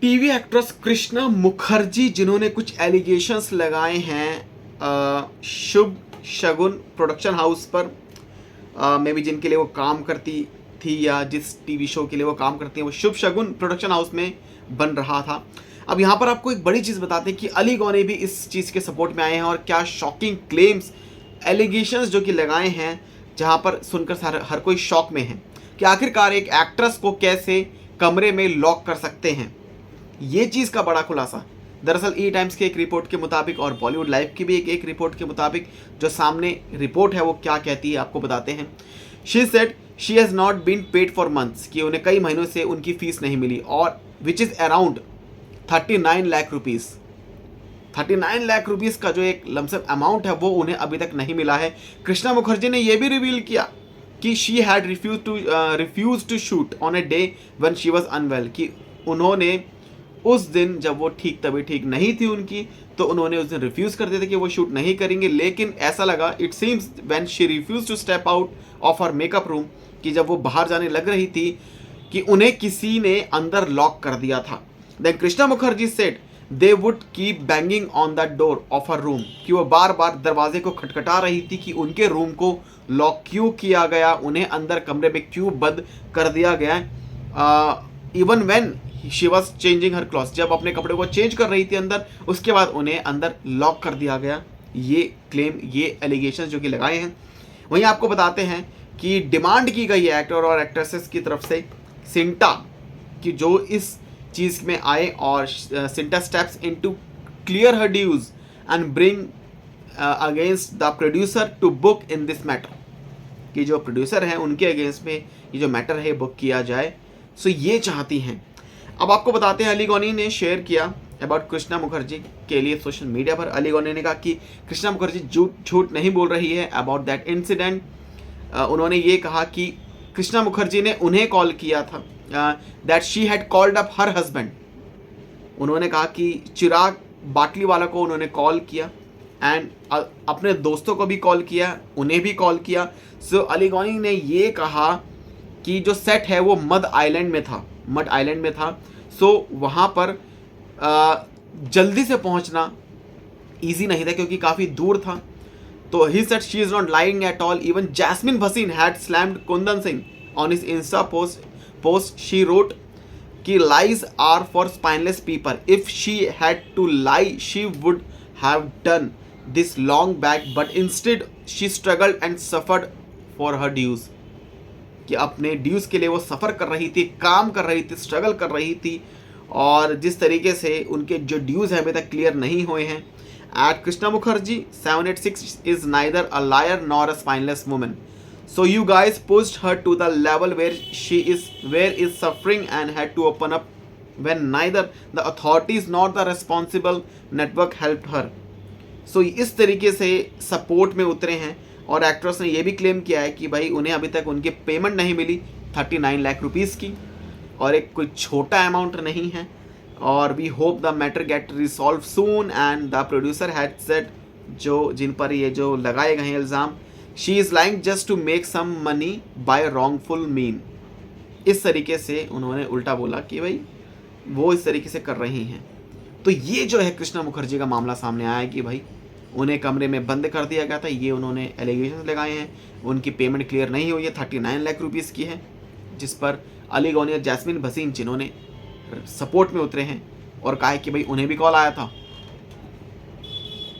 TV actress Krishna Mukherjee जिन्होंने कुछ allegations लगाए हैं शुभ शगुन प्रोडक्शन हाउस पर, मे बी जिनके लिए वो काम करती थी या जिस टीवी शो के लिए वो काम करती है वो शुभ शगुन प्रोडक्शन हाउस में बन रहा था। अब यहाँ पर आपको एक बड़ी चीज़ बताते हैं कि अली गौनी भी इस चीज़ के सपोर्ट में आए हैं और क्या शॉकिंग क्लेम्स एलिगेशंस जो कि लगाए हैं, जहाँ पर सुनकर हर कोई शॉक में है कि आखिरकार एक एक्ट्रेस को कैसे कमरे में लॉक कर सकते हैं। ये चीज़ का बड़ा खुलासा दरअसल ई टाइम्स के एक रिपोर्ट के मुताबिक और बॉलीवुड लाइव की भी एक रिपोर्ट के मुताबिक जो सामने रिपोर्ट है वो क्या कहती है आपको बताते हैं। She said she has not been paid for months, कि उन्हें कई महीनों से उनकी फीस नहीं मिली, और which is around 39 lakh rupees. 39 lakh rupees का जो एक लमसम अमाउंट है वो उन्हें अभी तक नहीं मिला है। कृष्णा मुखर्जी ने यह भी रिवील किया कि she had refuse to shoot on a day when she was unwell, कि उन्होंने उस दिन जब वो तभी ठीक नहीं थी उनकी, तो उन्होंने उस दिन रिफ्यूज़ कर दिया था कि वो शूट नहीं करेंगे। लेकिन ऐसा लगा it seems when she refuse to step out of her makeup room, कि जब वो बाहर जाने लग रही थी कि उन्हें किसी ने अंदर लॉक कर दिया था। Then Krishna Mukherjee said they would keep banging on the door of her room, कि वो बार बार दरवाजे को खटखटा रही थी कि उनके रूम को लॉक क्यों किया गया, उन्हें अंदर कमरे में क्यों बंद कर दिया गया। Even when she was changing her cloth, जब अपने कपड़े को चेंज कर रही थी अंदर, उसके बाद उन्हें अंदर लॉक कर दिया गया। ये क्लेम, ये एलिगेशन जो कि लगाए हैं। वहीं आपको बताते हैं कि डिमांड की गई है एक्टर और एक्ट्रेसेस की तरफ से सिंटा, कि जो इस चीज़ में आए और Cintaa steps into clear her dues and bring against the producer to book in this matter, कि जो प्रोड्यूसर हैं उनके अगेंस्ट में ये जो मैटर है बुक किया जाए। सो ये चाहती हैं। अब आपको बताते हैं अली गौनी ने शेयर किया अबाउट कृष्णा मुखर्जी के लिए सोशल मीडिया पर। अली गौनी ने कहा कि कृष्णा मुखर्जी झूठ नहीं बोल रही है अबाउट दैट इंसिडेंट। उन्होंने ये कहा कि कृष्णा मुखर्जी ने उन्हें कॉल किया था, that she had called up her husband. उन्होंने कहा कि चिराग बाटली वाला को उन्होंने कॉल किया एंड अपने दोस्तों को भी कॉल किया, उन्हें भी कॉल किया। सो अली गौनी ने ये कहा कि जो सेट है वो मड आइलैंड में था। सो वहाँ पर जल्दी से पहुँचना इजी नहीं था क्योंकि काफ़ी दूर था। तो he said she is not lying at all. Even Jasmin Bhasin had slammed Kundan Singh on his insta post she wrote कि lies are for spineless people, if she had to lie she would have done this long back, but instead she struggled and suffered for her dues, कि अपने ड्यूज़ के लिए वो सफ़र कर रही थी, काम कर रही थी, स्ट्रगल कर रही थी, और जिस तरीके से उनके जो ड्यूज़ हैं अभी तक क्लियर नहीं हुए हैं। At Krishna Mukherjee 786 is neither a liar nor a spineless woman, so you guys pushed her to the level where is suffering and had to open up when neither the authorities not the responsible network helped her. सो इस तरीके से support में उतरे हैं। और actress ने यह भी क्लेम किया है कि भाई उन्हें अभी तक उनकी पेमेंट नहीं मिली 39 लाख रुपीज़ की, और एक कोई छोटा अमाउंट नहीं है। और we hope the matter get resolve soon and the producer had said, जो जिन पर ये जो लगाए गए हैं इल्ज़ाम, she is lying just to make some money by wrongful mean. इस तरीके से उन्होंने उल्टा बोला कि भाई वो इस तरीके से कर रही हैं। तो ये जो है कृष्णा मुखर्जी का मामला सामने आया है कि भाई उन्हें कमरे में बंद कर दिया गया था। ये उन्होंने एलिगेशन लगाए हैं, उनकी पेमेंट क्लियर नहीं हुई है, 39 लाख रुपीज़ की है, जिस पर अली गौनी और जैस्मिन भसीन जिन्होंने सपोर्ट में उतरे हैं और कहा है कि भाई उन्हें भी कॉल आया था